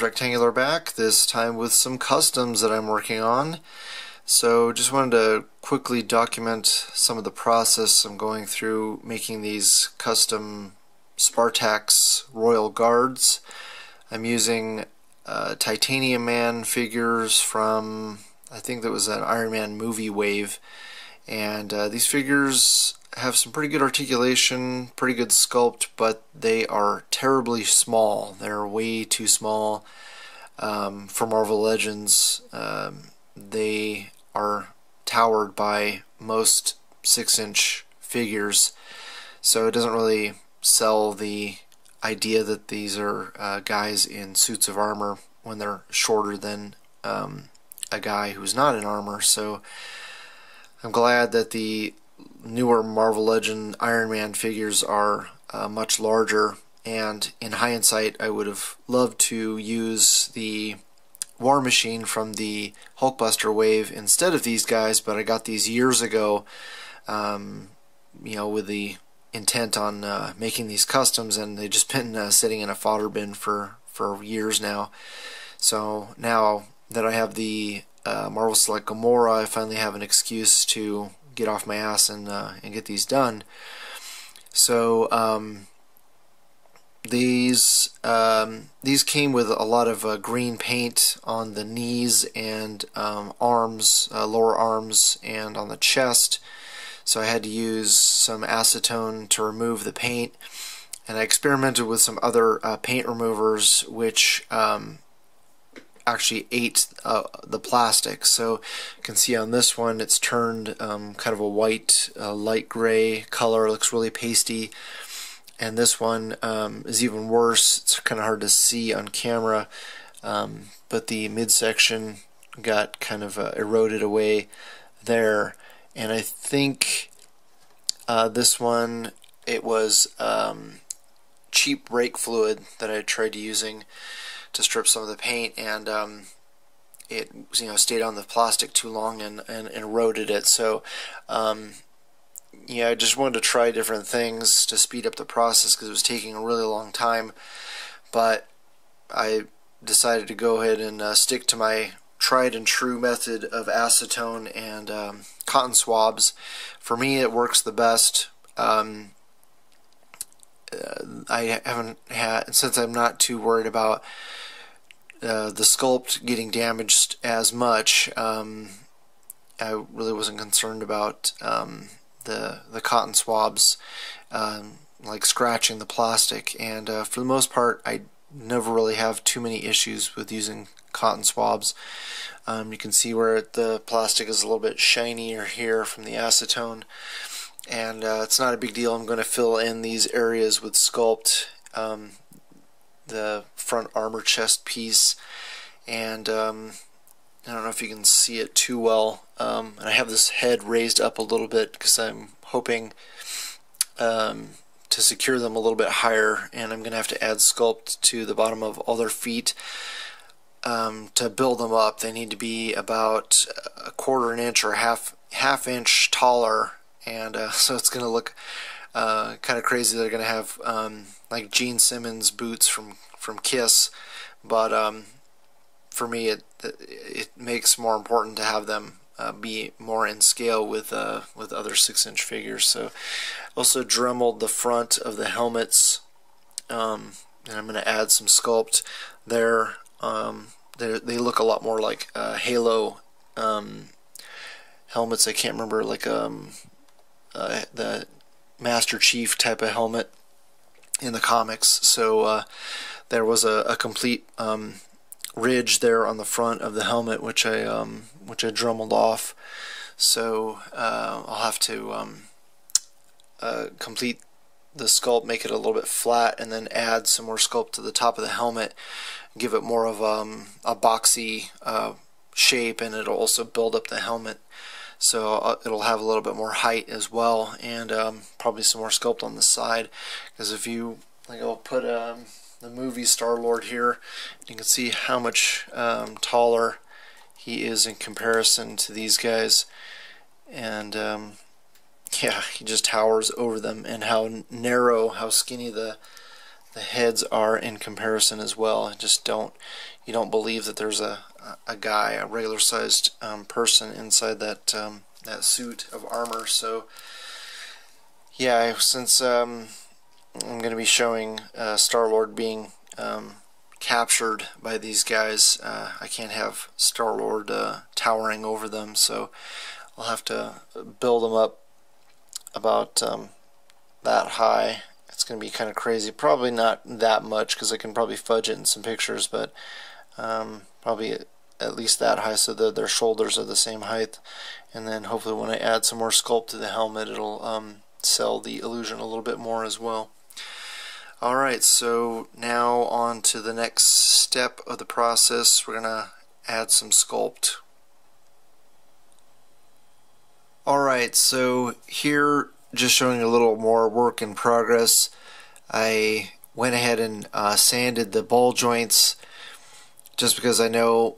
Rectangular back, this time with some customs that I'm working on. So just wanted to quickly document some of the process I'm going through making these custom Spartax Royal Guards. I'm using Titanium Man figures from, I think that was an Iron Man movie wave, and these figures have some pretty good articulation, pretty good sculpt, but they are terribly small. They're way too small for Marvel Legends. They are towered by most 6-inch figures, so it doesn't really sell the idea that these are guys in suits of armor when they're shorter than a guy who's not in armor. So I'm glad that the newer Marvel Legend Iron Man figures are much larger, and in hindsight I would have loved to use the War Machine from the Hulkbuster wave instead of these guys, but I got these years ago, with the intent on making these customs, and they've just been sitting in a fodder bin for years now. So now that I have the Marvel Select Gamora, I finally have an excuse to get off my ass and get these done. So these came with a lot of green paint on the knees and arms, lower arms, and on the chest. So I had to use some acetone to remove the paint, and I experimented with some other paint removers which actually ate the plastic. So you can see on this one it's turned kind of a white, light gray color. It looks really pasty. And this one is even worse. It's kind of hard to see on camera, but the midsection got kind of eroded away there. And I think this one, it was cheap brake fluid that I tried using to strip some of the paint, and it stayed on the plastic too long and eroded it. So I just wanted to try different things to speed up the process because it was taking a really long time, but I decided to go ahead and stick to my tried and true method of acetone and cotton swabs. For me, it works the best. I haven't had, since I'm not too worried about the sculpt getting damaged as much, I really wasn't concerned about the cotton swabs like scratching the plastic, and for the most part I never really have too many issues with using cotton swabs. You can see where the plastic is a little bit shinier here from the acetone, and it's not a big deal. I'm going to fill in these areas with sculpt, the front armor chest piece, and I don't know if you can see it too well, and I have this head raised up a little bit because I'm hoping to secure them a little bit higher, and I'm going to have to add sculpt to the bottom of all their feet. To build them up, they need to be about a quarter inch or half inch taller, and so it's going to look kind of crazy. They're going to have like Gene Simmons boots from Kiss, but for me it makes more important to have them be more in scale with other 6-inch figures. So also dremeled the front of the helmets, and I'm going to add some sculpt there. They look a lot more like Halo helmets. I can't remember, like the Master Chief type of helmet in the comics. So there was a complete ridge there on the front of the helmet, which I dremeled off. So I'll have to complete the sculpt, make it a little bit flat, and then add some more sculpt to the top of the helmet, give it more of a boxy shape, and it'll also build up the helmet, so it'll have a little bit more height as well, and probably some more sculpt on the side, because if you, like, I'll put the movie Star-Lord here, you can see how much taller he is in comparison to these guys, and yeah, he just towers over them, and how narrow, how skinny the heads are in comparison as well. You don't believe that there's a guy, a regular sized person inside that that suit of armor. So yeah, since I'm going to be showing Star-Lord being captured by these guys, I can't have Star-Lord towering over them, so I'll have to build them up about that high. It's going to be kind of crazy. Probably not that much, because I can probably fudge it in some pictures, but probably at least that high, so that their shoulders are the same height. And then hopefully when I add some more sculpt to the helmet, it'll sell the illusion a little bit more as well. Alright, so now on to the next step of the process. We're going to add some sculpt. Alright, so here, just showing a little more work in progress. I went ahead and sanded the ball joints, just because I know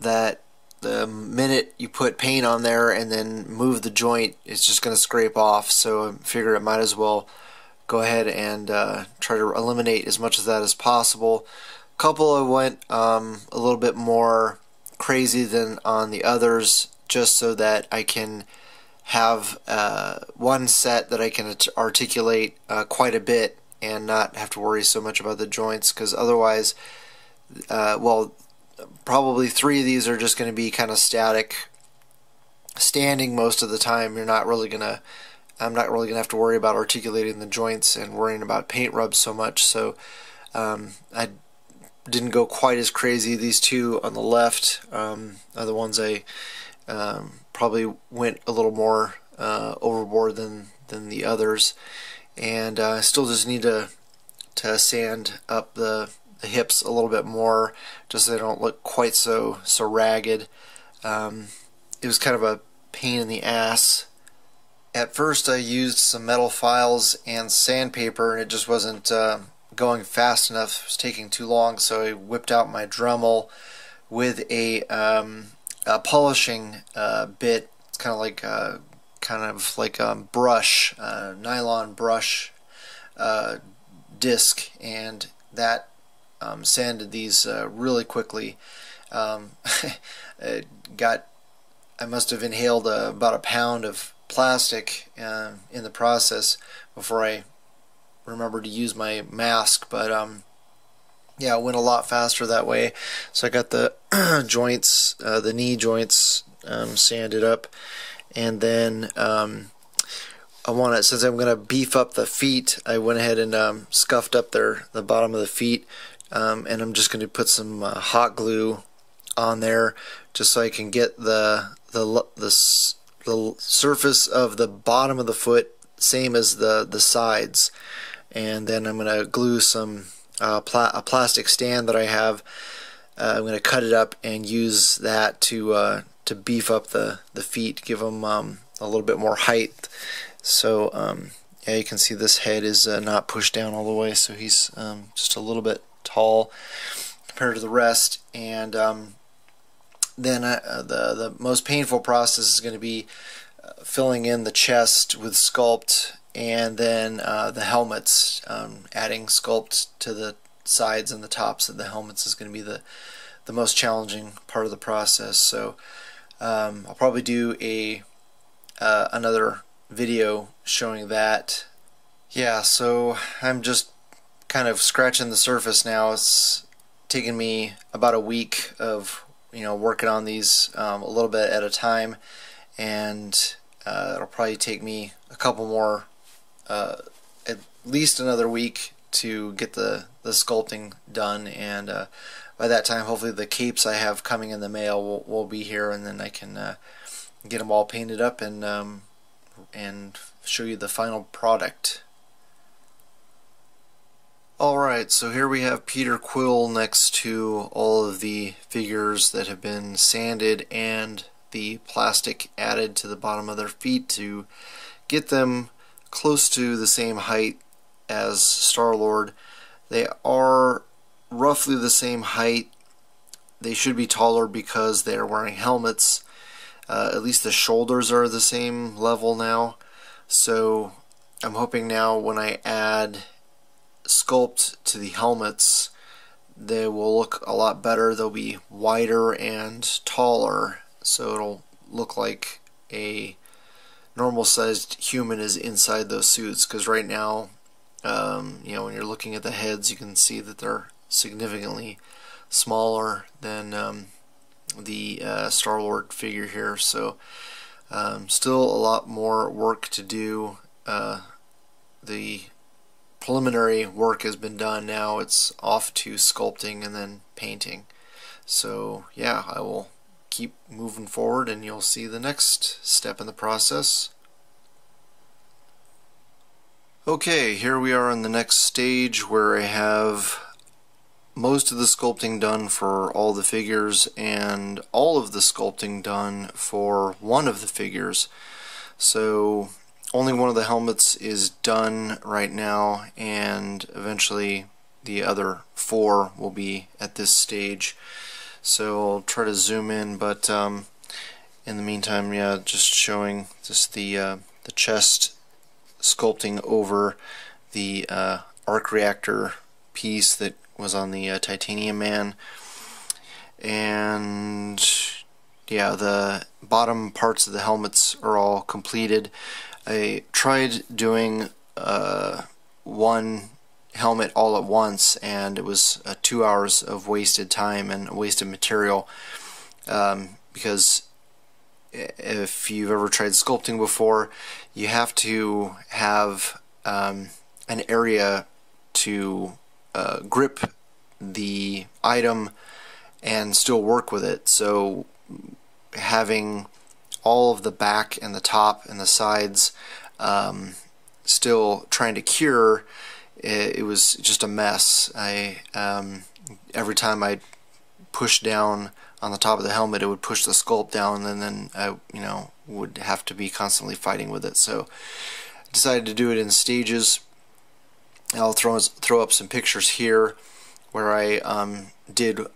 that the minute you put paint on there and then move the joint, it's just going to scrape off. So I figured I might as well go ahead and try to eliminate as much of that as possible. A couple I went a little bit more crazy than on the others, just so that I can have one set that I can articulate quite a bit and not have to worry so much about the joints, because otherwise, well, probably 3 of these are just going to be kind of static, standing most of the time. I'm not really gonna have to worry about articulating the joints and worrying about paint rubs so much. So I didn't go quite as crazy. These 2 on the left are the ones I probably went a little more overboard than the others, and I still just need to sand up the hips a little bit more, just so they don't look quite so ragged. It was kind of a pain in the ass. At first I used some metal files and sandpaper, and it just wasn't going fast enough. It was taking too long, so I whipped out my Dremel with a polishing bit. It's kind of like a brush, nylon brush disc, and that sanded these really quickly. I must have inhaled about a pound of plastic in the process before I remembered to use my mask, but yeah, it went a lot faster that way. So I got the joints, the knee joints sanded up, and then since I'm going to beef up the feet, I went ahead and scuffed up the bottom of the feet, and I'm just going to put some hot glue on there, just so I can get the surface of the bottom of the foot same as the sides. And then I'm going to glue some a plastic stand that I have. I'm going to cut it up and use that to beef up the feet, give them a little bit more height. So yeah, you can see this head is not pushed down all the way, so he's just a little bit tall compared to the rest. And then the most painful process is going to be filling in the chest with sculpt, and then the helmets, adding sculpt to the sides and the tops of the helmets is going to be the most challenging part of the process. So I'll probably do another video showing that. Yeah, so I'm just kind of scratching the surface now. It's taken me about a week of working on these a little bit at a time, and it'll probably take me a couple more, at least another week to get the sculpting done, and by that time hopefully the capes I have coming in the mail will be here, and then I can get them all painted up and show you the final product. Alright, so here we have Peter Quill next to all of the figures that have been sanded and the plastic added to the bottom of their feet to get them close to the same height as Star-Lord. They are roughly the same height. They should be taller because they are wearing helmets. At least the shoulders are the same level now. So I'm hoping now when I add sculpt to the helmets, they will look a lot better. They'll be wider and taller, so it'll look like a normal sized human is inside those suits, because right now, you know, when you're looking at the heads, you can see that they're significantly smaller than the Star-Lord figure here. So still a lot more work to do. The preliminary work has been done. Now it's off to sculpting and then painting. So yeah, I will keep moving forward and you'll see the next step in the process. Okay, here we are in the next stage where I have most of the sculpting done for all the figures and all of the sculpting done for one of the figures. So only one of the helmets is done right now, and eventually the other 4 will be at this stage. So I'll try to zoom in, but in the meantime, yeah, just showing just the chest sculpting over the arc reactor piece that was on the Titanium Man. And yeah, the bottom parts of the helmets are all completed. I tried doing one helmet all at once, and it was 2 hours of wasted time and wasted material, because if you've ever tried sculpting before, you have to have an area to grip the item and still work with it. So having all of the back and the top and the sides still trying to cure, it was just a mess. Every time I pushed down on the top of the helmet, it would push the sculpt down, and then I, you know, would have to be constantly fighting with it. So I decided to do it in stages. I'll throw up some pictures here where I did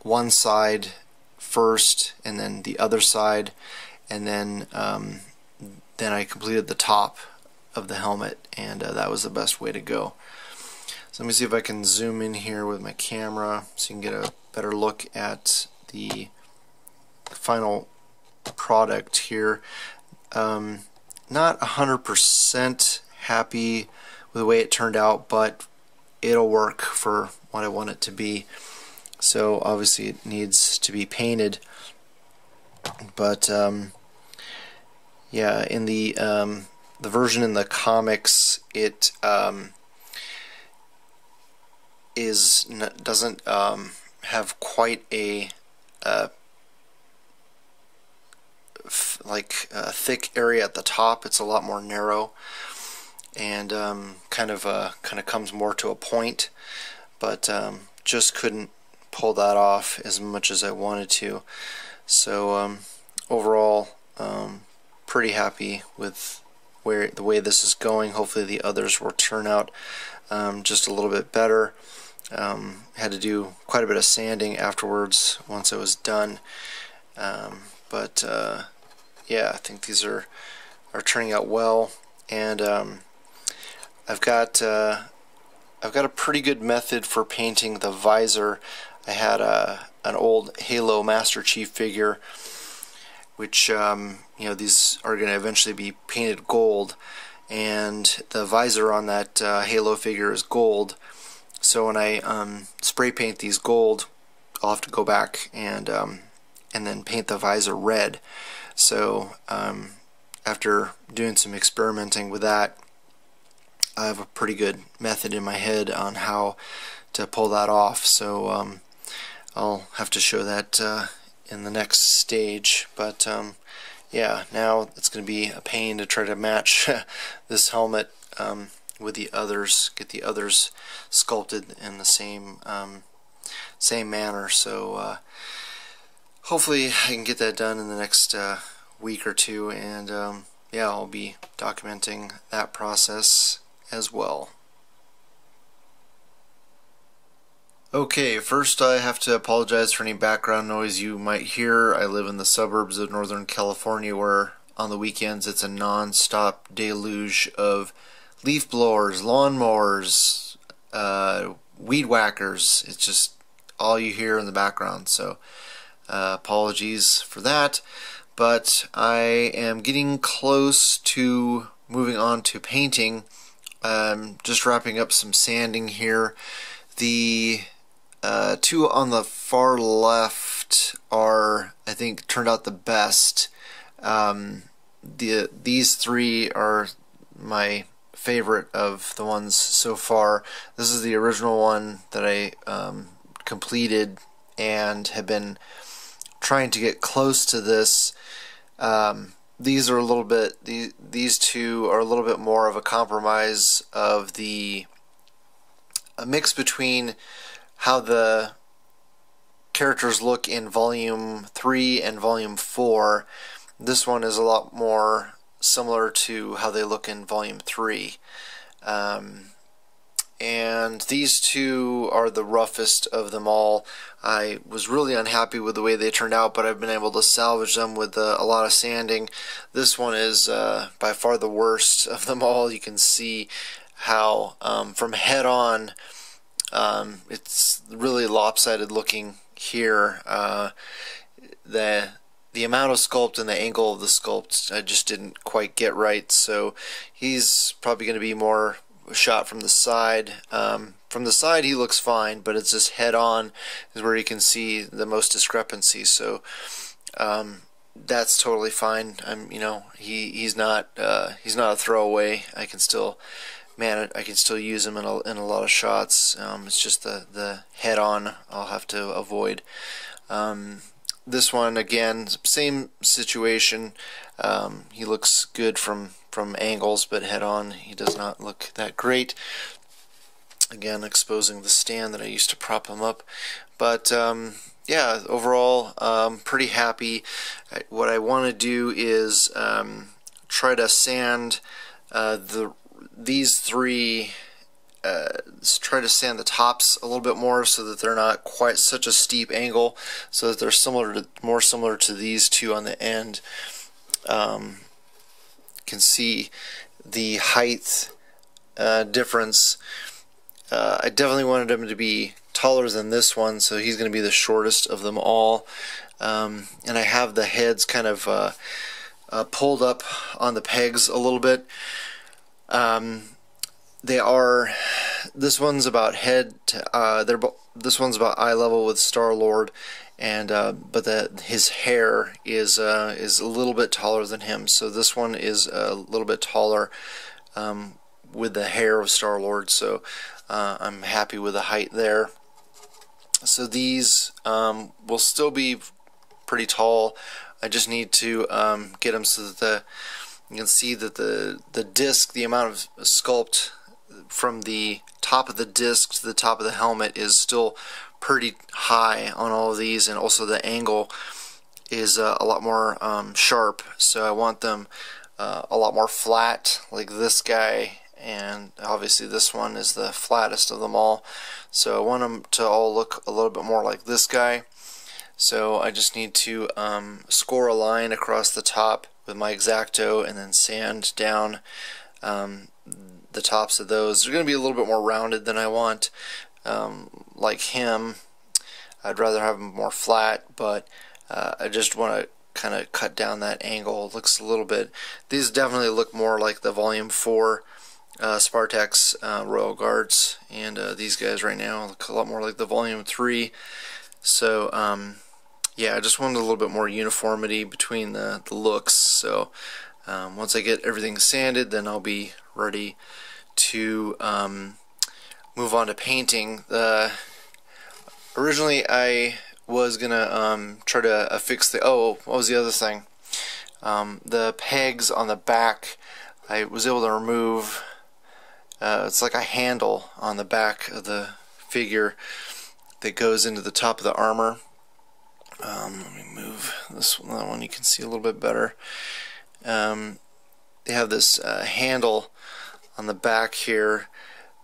one side first, and then the other side, and then I completed the top of the helmet, and that was the best way to go. So let me see if I can zoom in here with my camera so you can get a better look at the final product here. Not 100% happy with the way it turned out, but it'll work for what I want it to be. So obviously it needs to be painted, but yeah, in the version in the comics, it doesn't have quite a thick area at the top. It's a lot more narrow, and kind of comes more to a point, but just couldn't pull that off as much as I wanted to. So overall, pretty happy with the way this is going. Hopefully the others will turn out just a little bit better. Had to do quite a bit of sanding afterwards once it was done, but yeah, I think these are turning out well, and I've got a pretty good method for painting the visor. I had an old Halo Master Chief figure, which you know, these are going to eventually be painted gold, and the visor on that Halo figure is gold. So when I spray paint these gold, I'll have to go back and then paint the visor red. So after doing some experimenting with that, I have a pretty good method in my head on how to pull that off. So I'll have to show that in the next stage. But yeah, now it's going to be a pain to try to match this helmet with the others, get the others sculpted in the same manner. So hopefully I can get that done in the next week or two, and yeah, I'll be documenting that process as well. Okay, first I have to apologize for any background noise you might hear. I live in the suburbs of Northern California, where on the weekends it's a non-stop deluge of leaf blowers, lawn mowers, weed whackers. It's just all you hear in the background, so apologies for that. But I am getting close to moving on to painting. Just wrapping up some sanding here. The two on the far left are, I think, turned out the best. These three are my favorite of the ones so far. This is the original one that I completed and have been trying to get close to this. These are a little bit, these two are a little bit more of a compromise of a mix between how the characters look in Volume 3 and Volume 4. This one is a lot more similar to how they look in Volume 3. And these two are the roughest of them all. I was really unhappy with the way they turned out, but I've been able to salvage them with a lot of sanding. This one is by far the worst of them all. You can see how from head on it's really lopsided looking here. The amount of sculpt and the angle of the sculpt I just didn't quite get right, so he's probably going to be more shot from the side. From the side he looks fine, but it's just head on is where you can see the most discrepancy. So that's totally fine. He's not a throwaway. I can still use him in a lot of shots. It's just the head on I'll have to avoid. This one, again, same situation. He looks good from angles, but head on he does not look that great. Again, exposing the stand that I used to prop him up. But yeah, overall, pretty happy. What I want to do is try to sand these three. Try to sand the tops a little bit more so that they're not quite such a steep angle, so that they're more similar to these two on the end. You can see the height difference. I definitely wanted him to be taller than this one, so he's going to be the shortest of them all. And I have the heads kind of pulled up on the pegs a little bit. This one's about head to, this one's about eye level with Star-Lord, and but his hair is a little bit taller than him. So this one is a little bit taller with the hair of Star-Lord. So I'm happy with the height there. So these will still be pretty tall. I just need to get them so that you can see that the disc, the amount of sculpt from the top of the disc to the top of the helmet is still pretty high on all of these, and also the angle is a lot more sharp. So I want them a lot more flat, like this guy, and obviously this one is the flattest of them all. So I want them to all look a little bit more like this guy. So I just need to score a line across the top with my X-Acto and then sand down the tops of those. They're going to be a little bit more rounded than I want. Like him, I'd rather have them more flat, but I just want to kind of cut down that angle. It looks a little bit, these definitely look more like the Volume 4 Spartax Royal Guards, and these guys right now look a lot more like the Volume 3. So yeah, I just wanted a little bit more uniformity between the looks. So once I get everything sanded, then I'll be ready to move on to painting. Originally I was gonna try to fix what was the other thing? The pegs on the back, I was able to remove. It's like a handle on the back of the figure that goes into the top of the armor. Let me move this one, that one you can see a little bit better. They have this handle on the back here.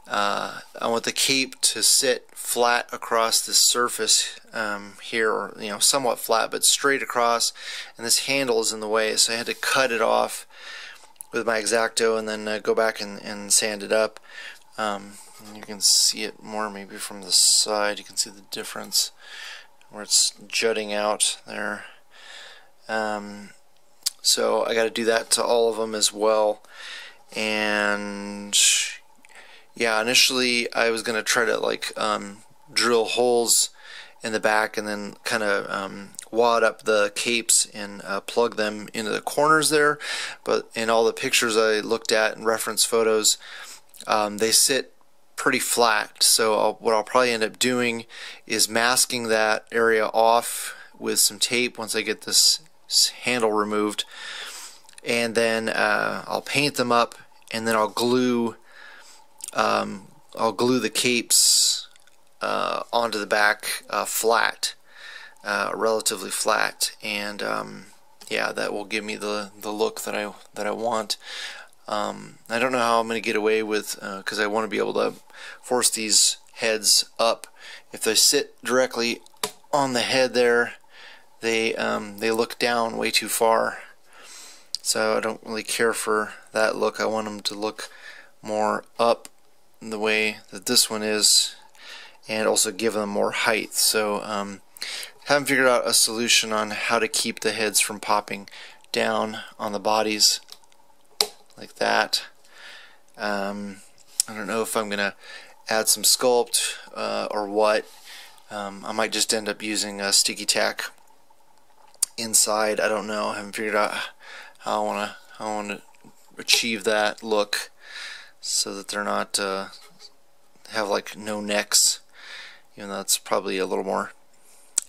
I want the cape to sit flat across this surface here, or somewhat flat but straight across, and this handle is in the way, so I had to cut it off with my X-Acto, and then go back and sand it up. And you can see it more maybe from the side. You can see the difference where it's jutting out there. So I got to do that to all of them as well. And yeah, initially I was gonna try to like drill holes in the back and then kind of wad up the capes and plug them into the corners there, but in all the pictures I looked at and reference photos, they sit pretty flat. So what I'll probably end up doing is masking that area off with some tape once I get this handle removed, and then I'll paint them up, and then I'll glue the capes onto the back flat, relatively flat, and yeah, that will give me the look that I want. I don't know how I'm going to get away with, because I want to be able to force these heads up. If they sit directly on the head there, they look down way too far. So I don't really care for that look. I want them to look more up the way that this one is, and also give them more height. So haven't figured out a solution on how to keep the heads from popping down on the bodies like that. I don't know if I'm gonna add some sculpt or what. I might just end up using a sticky tack inside. I don't know. I haven't figured out how I want to achieve that look so that they're not have like no necks, even though that's probably a little more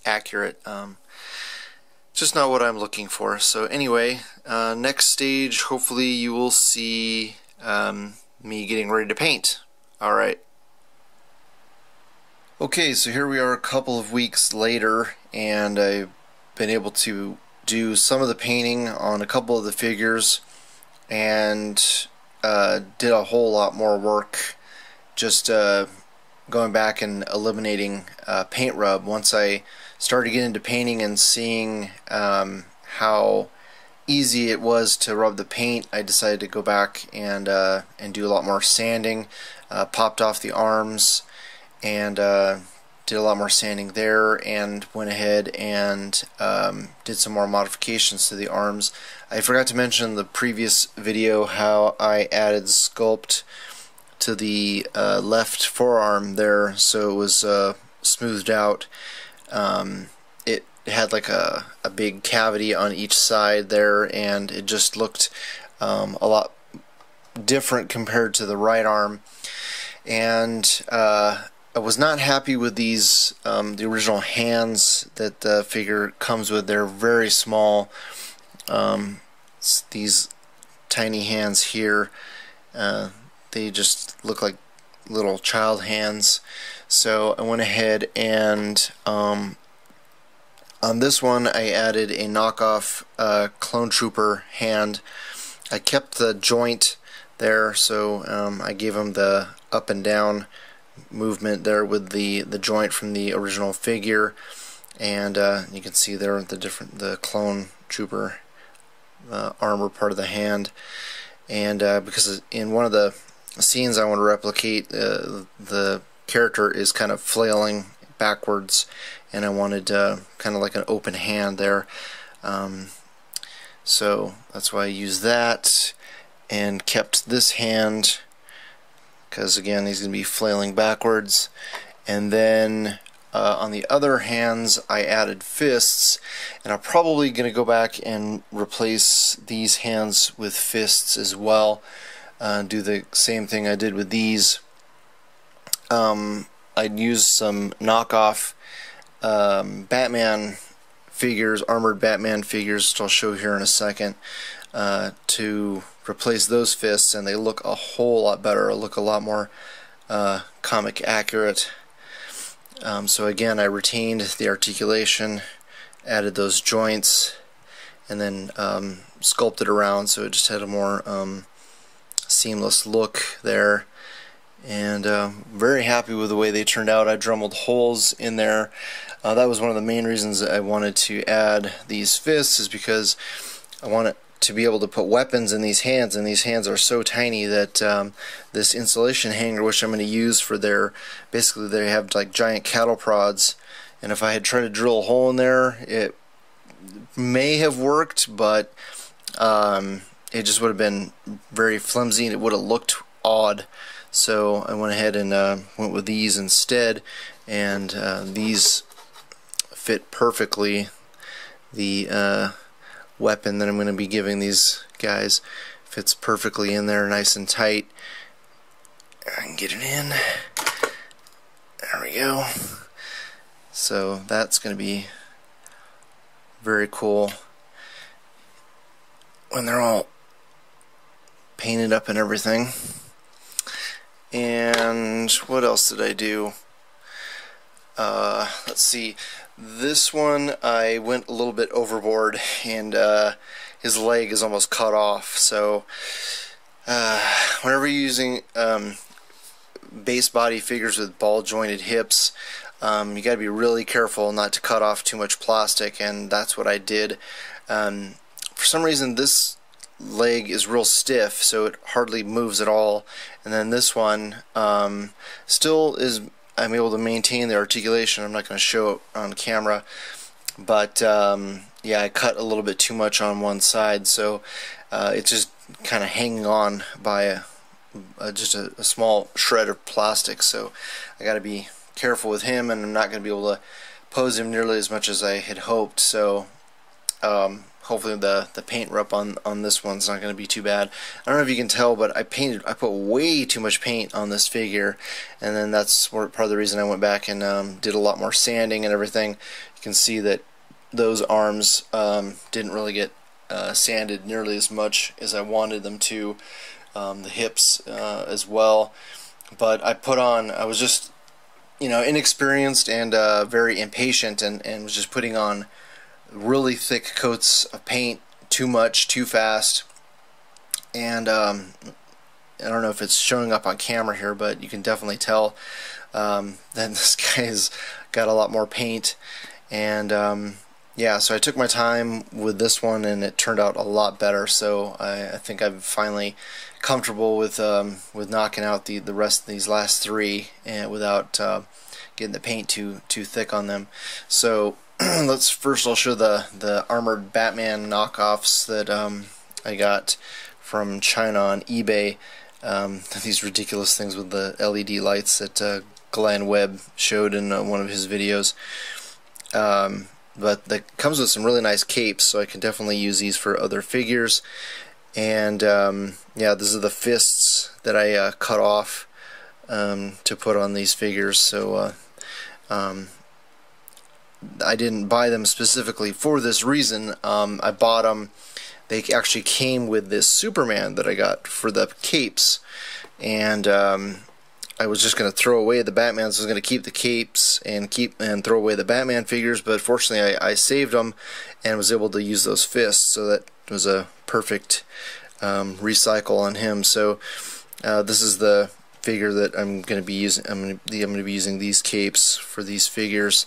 accurate. Just not what I'm looking for. So anyway, next stage, hopefully you will see me getting ready to paint. Alright. Okay, so here we are a couple of weeks later, and I've been able to do some of the painting on a couple of the figures, and did a whole lot more work just going back and eliminating paint rub. Once I started getting into painting and seeing how easy it was to rub the paint, I decided to go back and do a lot more sanding. Popped off the arms and did a lot more sanding there, and went ahead and did some more modifications to the arms. I forgot to mention in the previous video how I added sculpt to the left forearm there, so it was smoothed out. It had like a big cavity on each side there, and it just looked a lot different compared to the right arm. And I was not happy with these, the original hands that the figure comes with. They're very small. These tiny hands here, they just look like little child hands. So I went ahead and on this one I added a knockoff Clone Trooper hand. I kept the joint there, so I gave him the up and down movement there with the joint from the original figure, and you can see there the Clone Trooper armor part of the hand. And because in one of the scenes I want to replicate, the character is kind of flailing backwards, and I wanted kind of like an open hand there, so that's why I used that and kept this hand, because again he's going to be flailing backwards. And then on the other hands I added fists, and I'm probably going to go back and replace these hands with fists as well, do the same thing I did with these. I'd use some knockoff Batman figures, armored Batman figures, which I'll show here in a second, to replace those fists, and they look a whole lot better, look a lot more comic accurate. So again, I retained the articulation, added those joints, and then sculpted around so it just had a more seamless look there. And very happy with the way they turned out. I dremelled holes in there. That was one of the main reasons that I wanted to add these fists, is because I want to to be able to put weapons in these hands, and these hands are so tiny that this insulation hanger, which I'm going to use for their, basically they have like giant cattle prods, and if I had tried to drill a hole in there, it may have worked, but it just would have been very flimsy and it would have looked odd. So I went ahead and went with these instead, and these fit perfectly. The weapon that I'm going to be giving these guys fits perfectly in there, nice and tight. I can get it in. There we go. So that's going to be very cool when they're all painted up and everything. And what else did I do? Let's see. This one I went a little bit overboard, and his leg is almost cut off. So whenever you're using base body figures with ball jointed hips, you got to be really careful not to cut off too much plastic, and that's what I did. For some reason this leg is real stiff, so it hardly moves at all, and then this one still is, I'm able to maintain the articulation. I'm not going to show it on camera, but yeah, I cut a little bit too much on one side, so it's just kind of hanging on by just a small shred of plastic. So I got to be careful with him, and I'm not going to be able to pose him nearly as much as I had hoped. So hopefully the paint rub on this one's not going to be too bad. I don't know if you can tell, but I put way too much paint on this figure, and then that's part of the reason I went back and did a lot more sanding and everything. You can see that those arms didn't really get sanded nearly as much as I wanted them to. The hips as well. But I was just, inexperienced and very impatient, and was just putting on really thick coats of paint too much, too fast. And I don't know if it's showing up on camera here, but you can definitely tell that this guy's got a lot more paint. And yeah, so I took my time with this one, and it turned out a lot better. So I think I'm finally comfortable with knocking out the rest of these last three, and without getting the paint too thick on them. So I'll show the armored Batman knockoffs that I got from China on eBay. These ridiculous things with the LED lights that Glenn Webb showed in one of his videos. But that comes with some really nice capes, so I can definitely use these for other figures. And yeah, these are the fists that I cut off to put on these figures. So I didn't buy them specifically for this reason. I bought them. They actually came with this Superman that I got for the capes, and I was just going to throw away the Batman, so I was going to keep the capes and throw away the Batman figures. But fortunately, I saved them and was able to use those fists, so that was a perfect recycle on him. So this is the figure that I'm going to be using. I'm going to be using these capes for these figures.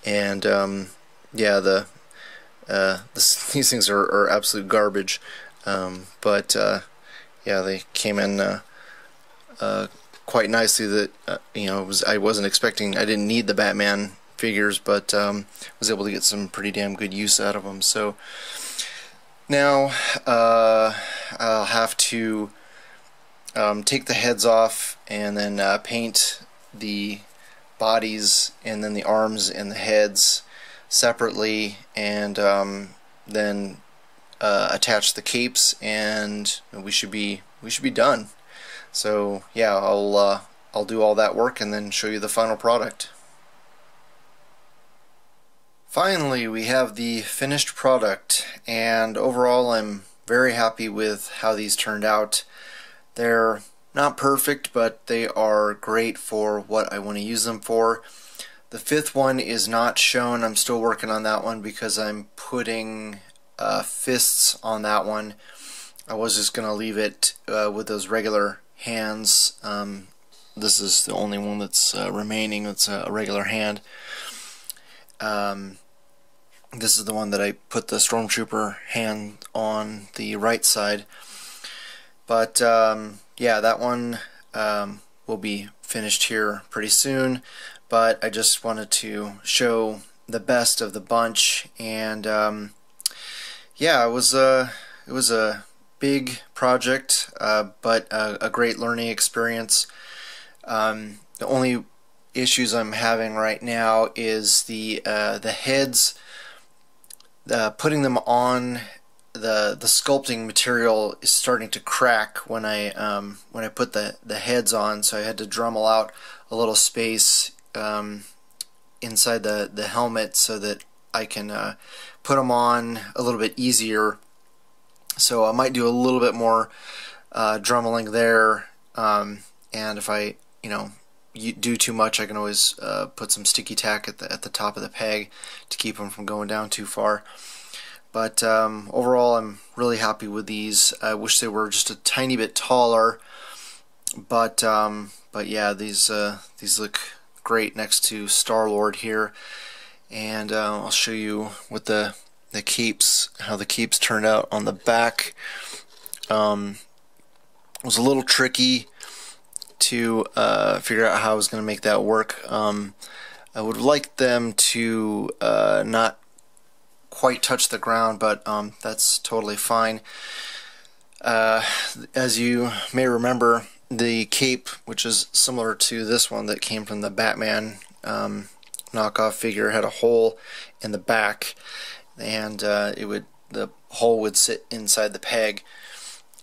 And yeah, these things are absolute garbage, but yeah, they came in quite nicely. That I wasn't expecting. I didn't need the Batman figures, but was able to get some pretty damn good use out of them. So now I'll have to take the heads off, and then paint the bodies and then the arms and the heads separately, and then attach the capes, and we should be done. So yeah, I'll do all that work and then show you the final product. Finally, we have the finished product, and overall I'm very happy with how these turned out. They're not perfect, but they are great for what I want to use them for. The fifth one is not shown. I'm still working on that one because I'm putting fists on that one. I was just going to leave it with those regular hands. This is the only one that's remaining. It's a regular hand. This is the one that I put the Stormtrooper hand on the right side. But yeah, that one will be finished here pretty soon. But I just wanted to show the best of the bunch, and yeah, it was a big project, but a great learning experience. The only issues I'm having right now is the heads. Putting them on the sculpting material is starting to crack when I put the heads on, so I had to Dremel out a little space inside the helmet so that I can put them on a little bit easier. So I might do a little bit more dremeling there, and if I do too much, I can always put some sticky tack at the top of the peg to keep them from going down too far. But overall, I'm really happy with these. I wish they were just a tiny bit taller, but yeah, these look great next to Star-Lord here. And I'll show you what the capes, how the capes turned out on the back. It was a little tricky to figure out how I was going to make that work. I would like them to not quite touch the ground, but that's totally fine. As you may remember, the cape, which is similar to this one that came from the Batman knockoff figure, had a hole in the back, and the hole would sit inside the peg,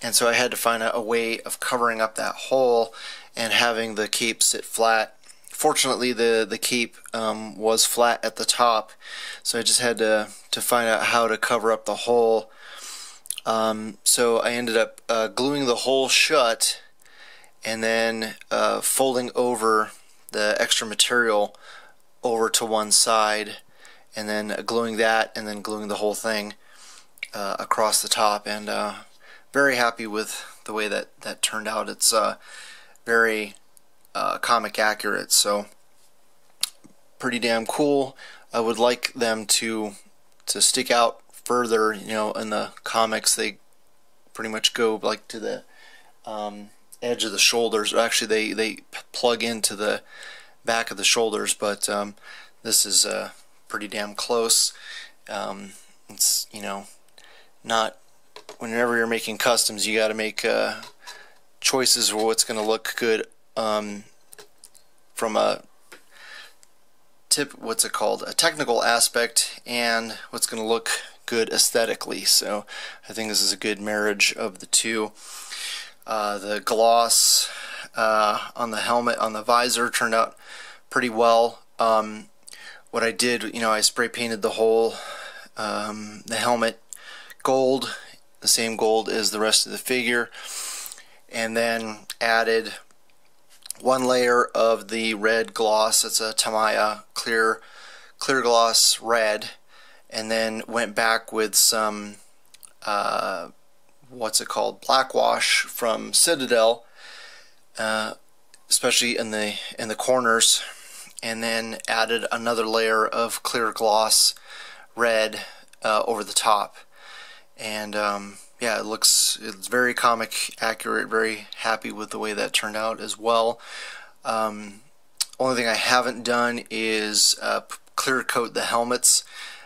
and so I had to find a way of covering up that hole and having the cape sit flat. Fortunately, the cape was flat at the top, so I just had to find out how to cover up the hole. So I ended up gluing the hole shut, and then folding over the extra material over to one side, and then gluing that, and then gluing the whole thing across the top. And very happy with the way that turned out. It's very comic accurate, so pretty damn cool. I would like them to stick out further. In the comics, they pretty much go like to the edge of the shoulders. Actually, they plug into the back of the shoulders, but this is pretty damn close. It's not, whenever you're making customs, you got to make choices for what's going to look good from a a technical aspect, and what's going to look good aesthetically. So I think this is a good marriage of the two. The gloss on the helmet, on the visor, turned out pretty well. What I did, I spray painted the whole the helmet gold, the same gold as the rest of the figure, and then added one layer of the red gloss. It's a Tamiya clear gloss red, and then went back with some black wash from Citadel, especially in the corners, and then added another layer of clear gloss red over the top. And yeah, it's very comic accurate. Very happy with the way that turned out as well. Only thing I haven't done is clear coat the helmets.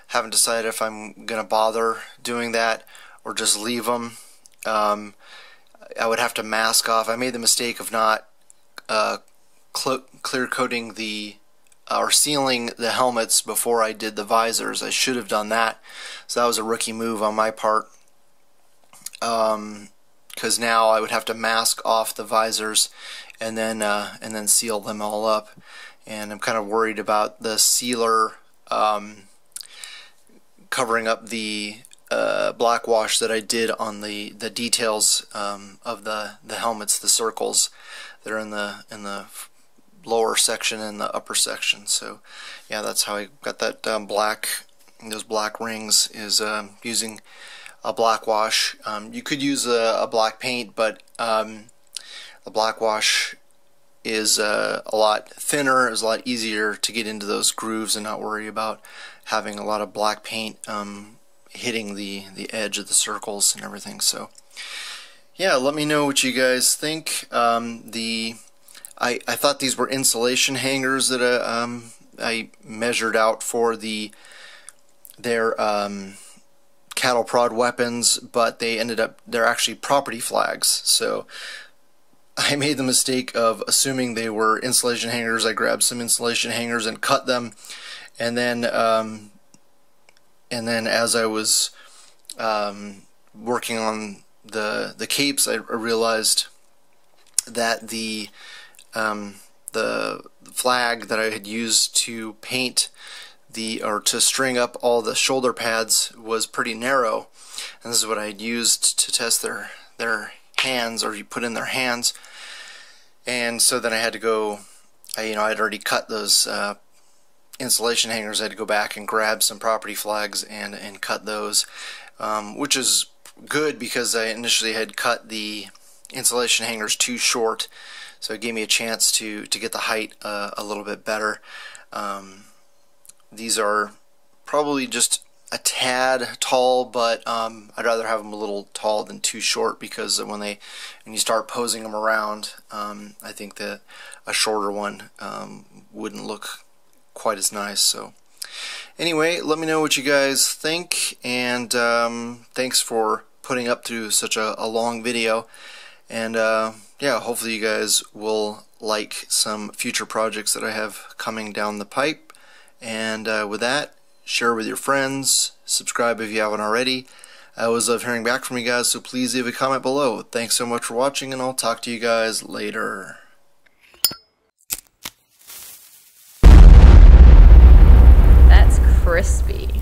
Haven't decided if I'm gonna bother doing that or just leave them. I would have to mask off. I made the mistake of not clear coating or sealing the helmets before I did the visors. I should have done that. So that was a rookie move on my part. Because now I would have to mask off the visors and then seal them all up, and I'm kind of worried about the sealer covering up the black wash that I did on the details of the helmets, the circles that are in the lower section and the upper section. So yeah, that's how I got that those black rings, is using a black wash. You could use a black paint, but the black wash is a lot thinner. It's a lot easier to get into those grooves and not worry about having a lot of black paint hitting the edge of the circles and everything. So yeah, let me know what you guys think. I thought these were insulation hangers that I measured out for their cattle prod weapons, but they're actually property flags. So I made the mistake of assuming they were insulation hangers. I grabbed some insulation hangers and cut them, and then as I was working on the capes, I realized that the flag that I had used to paint to string up all the shoulder pads was pretty narrow, and this is what I had used to test their hands, or you put in their hands. And so then I had to go, I'd already cut those insulation hangers. I had to go back and grab some property flags and cut those, which is good because I initially had cut the insulation hangers too short, so it gave me a chance to get the height a little bit better. These are probably just a tad tall, but I'd rather have them a little tall than too short, because when you start posing them around, I think that a shorter one wouldn't look quite as nice. So anyway, let me know what you guys think, and thanks for putting up through such a long video. And yeah, hopefully you guys will like some future projects that I have coming down the pipe. And with that, share with your friends, subscribe if you haven't already. I always love hearing back from you guys, so please leave a comment below. Thanks so much for watching, and I'll talk to you guys later. That's crispy.